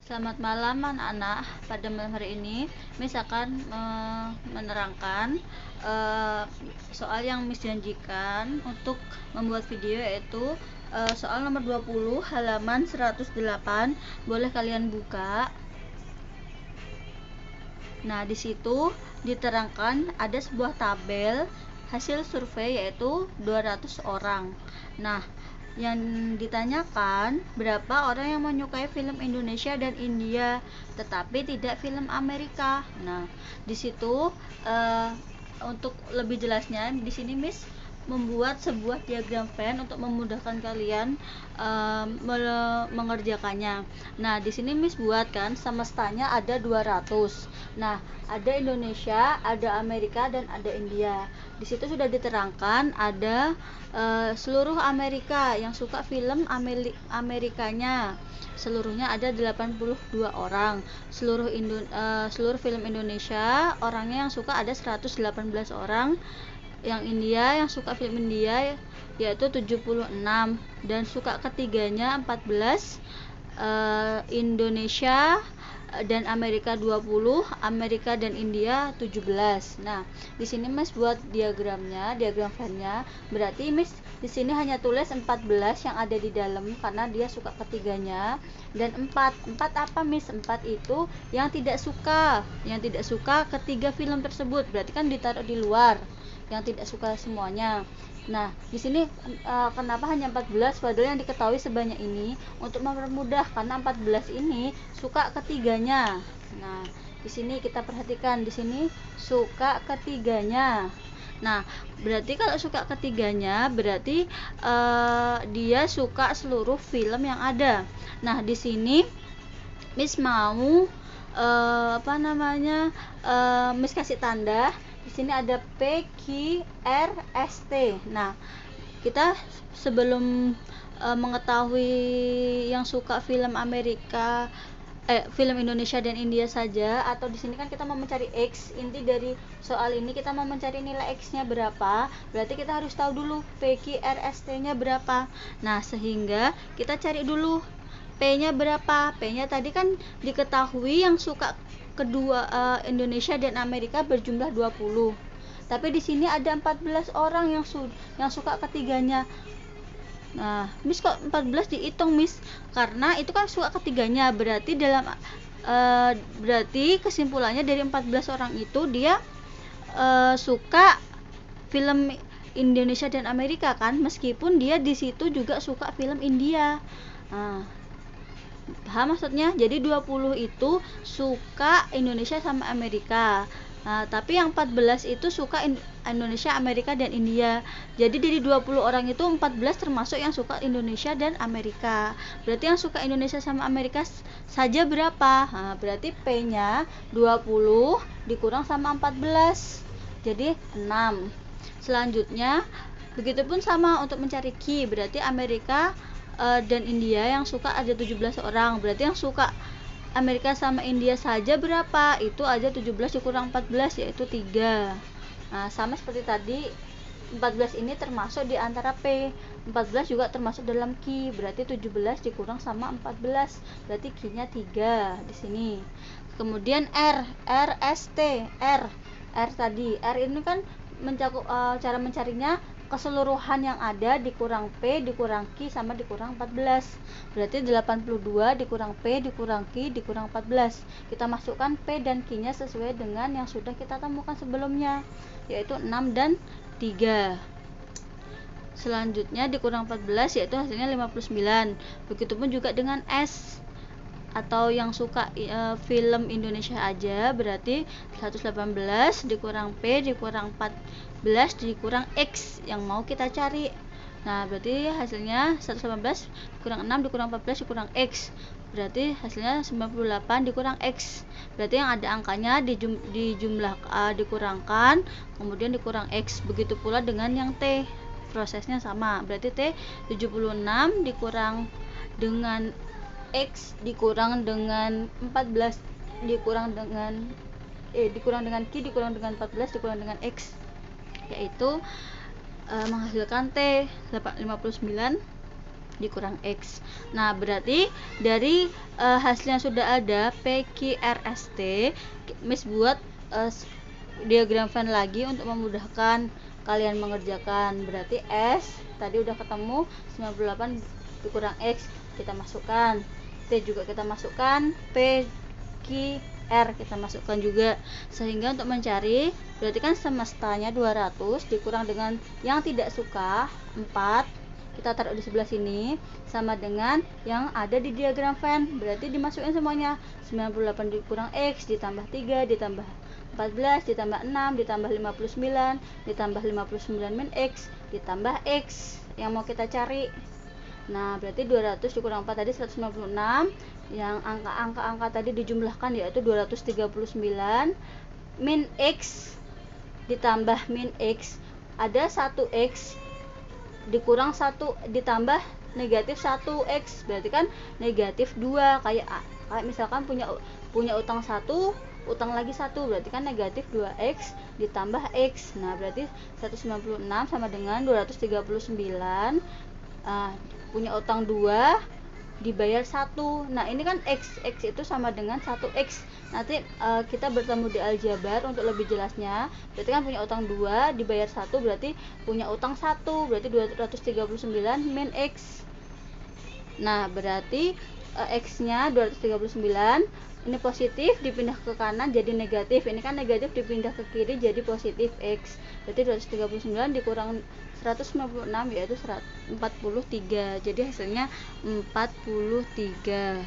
Selamat malam anak-anak. Pada malam hari ini Miss akan menerangkan soal yang Miss janjikan untuk membuat video, yaitu soal nomor 20 halaman 108. Boleh kalian buka. Nah, di situ diterangkan ada sebuah tabel hasil survei, yaitu 200 orang. Nah, yang ditanyakan berapa orang yang menyukai film Indonesia dan India tetapi tidak film Amerika. Nah, di situ untuk lebih jelasnya di sini Miss membuat sebuah diagram Venn untuk memudahkan kalian mengerjakannya. Nah, di sini Miss buat kan semestanya ada 200. Nah, ada Indonesia, ada Amerika, dan ada India. Di situ sudah diterangkan ada seluruh Amerika yang suka film Amerikanya. Seluruhnya ada 82 orang. Seluruh film Indonesia orangnya yang suka ada 118 orang. Yang India yang suka film India yaitu 76, dan suka ketiganya 14. Indonesia dan Amerika 20, Amerika dan India 17. Nah, di sini Miss buat diagramnya, diagram Venn-nya. Berarti Miss di sini hanya tulis 14 yang ada di dalam karena dia suka ketiganya, dan 4 apa Miss? 4 itu yang tidak suka ketiga film tersebut. Berarti kan ditaruh di luar, yang tidak suka semuanya. Nah, di sini kenapa hanya 14 padahal yang diketahui sebanyak ini? Untuk mempermudah, karena 14 ini suka ketiganya. Nah, di sini kita perhatikan, di sini suka ketiganya. Nah, berarti kalau suka ketiganya berarti dia suka seluruh film yang ada. Nah, di sini Miss mau Miss kasih tanda. Di sini ada P, Q, R, S, T. Nah, kita sebelum mengetahui yang suka film film Indonesia dan India saja, atau di sini kan kita mau mencari X, inti dari soal ini kita mau mencari nilai X-nya berapa, berarti kita harus tahu dulu P, Q, R, S, T-nya berapa. Nah, sehingga kita cari dulu P-nya berapa. P-nya tadi kan diketahui yang suka kedua Indonesia dan Amerika berjumlah 20. Tapi di sini ada 14 orang yang suka ketiganya. Nah, Miss kok 14 dihitung Miss? Karena itu kan suka ketiganya. Berarti berarti kesimpulannya dari 14 orang itu dia suka film Indonesia dan Amerika kan, meskipun dia di situ juga suka film India. Nah, paham maksudnya? Jadi 20 itu suka Indonesia sama Amerika. Nah, tapi yang 14 itu suka Indonesia, Amerika, dan India. Jadi dari 20 orang itu 14 termasuk yang suka Indonesia dan Amerika. Berarti yang suka Indonesia sama Amerika saja berapa? Nah, berarti P-nya 20 dikurang sama 14. Jadi 6. Selanjutnya begitupun sama untuk mencari Q. Berarti Amerika dan India yang suka ada 17 orang. Berarti yang suka Amerika sama India saja berapa? Itu aja 17 dikurang 14 yaitu 3. Nah, sama seperti tadi 14 ini termasuk di antara P. 14 juga termasuk dalam Q. Berarti 17 dikurang sama 14. Berarti Q-nya 3 di sini. Kemudian R, S, T. R tadi. R ini kan mencakup cara mencarinya keseluruhan yang ada dikurang P dikurang Q sama dikurang 14. Berarti 82 dikurang P dikurang Q dikurang 14. Kita masukkan P dan Q nya sesuai dengan yang sudah kita temukan sebelumnya, yaitu 6 dan 3. Selanjutnya dikurang 14 yaitu hasilnya 59. Begitupun juga dengan S atau yang suka film Indonesia aja, berarti 118 dikurang P dikurang 14 dikurang X yang mau kita cari. Nah, berarti hasilnya 118 dikurang 6 dikurang 14 dikurang X. Berarti hasilnya 98 dikurang X. Berarti yang ada angkanya dikurangkan, kemudian dikurang X. Begitu pula dengan yang T. Prosesnya sama. Berarti T 76 dikurang dengan X dikurang dengan 14 dikurang dengan Q dikurang dengan 14 dikurang dengan X, yaitu menghasilkan T 59 dikurang X. Nah, berarti dari hasilnya sudah ada PQRST, Miss buat diagram Venn lagi untuk memudahkan kalian mengerjakan. Berarti S tadi udah ketemu 98 dikurang X, kita masukkan. T juga kita masukkan, P, Q, R kita masukkan juga. Sehingga untuk mencari, berarti kan semestanya 200 dikurang dengan yang tidak suka 4, kita taruh di sebelah sini, sama dengan yang ada di diagram Venn. Berarti dimasukin semuanya, 98 dikurang X ditambah 3 ditambah 14 ditambah 6 ditambah 59 ditambah 59 min X ditambah X yang mau kita cari. Nah, berarti 200 dikurang 4 tadi 156, yang angka-angka tadi dijumlahkan yaitu 239 min X ditambah min X, ada 1X dikurang 1 ditambah negatif 1X, berarti kan negatif 2. Kayak misalkan punya utang 1, utang lagi 1, berarti kan negatif 2X ditambah X. Nah, berarti 196 sama dengan 239, punya utang 2 dibayar 1. Nah, ini kan X itu sama dengan 1X. Nanti kita bertemu di aljabar untuk lebih jelasnya. Berarti kan punya utang 2 dibayar 1, berarti punya utang 1, berarti 239 min X. Nah, berarti X nya 239 ini positif dipindah ke kanan jadi negatif, ini kan negatif dipindah ke kiri jadi positif X. Berarti 239 dikurang 196 yaitu 43, jadi hasilnya 43.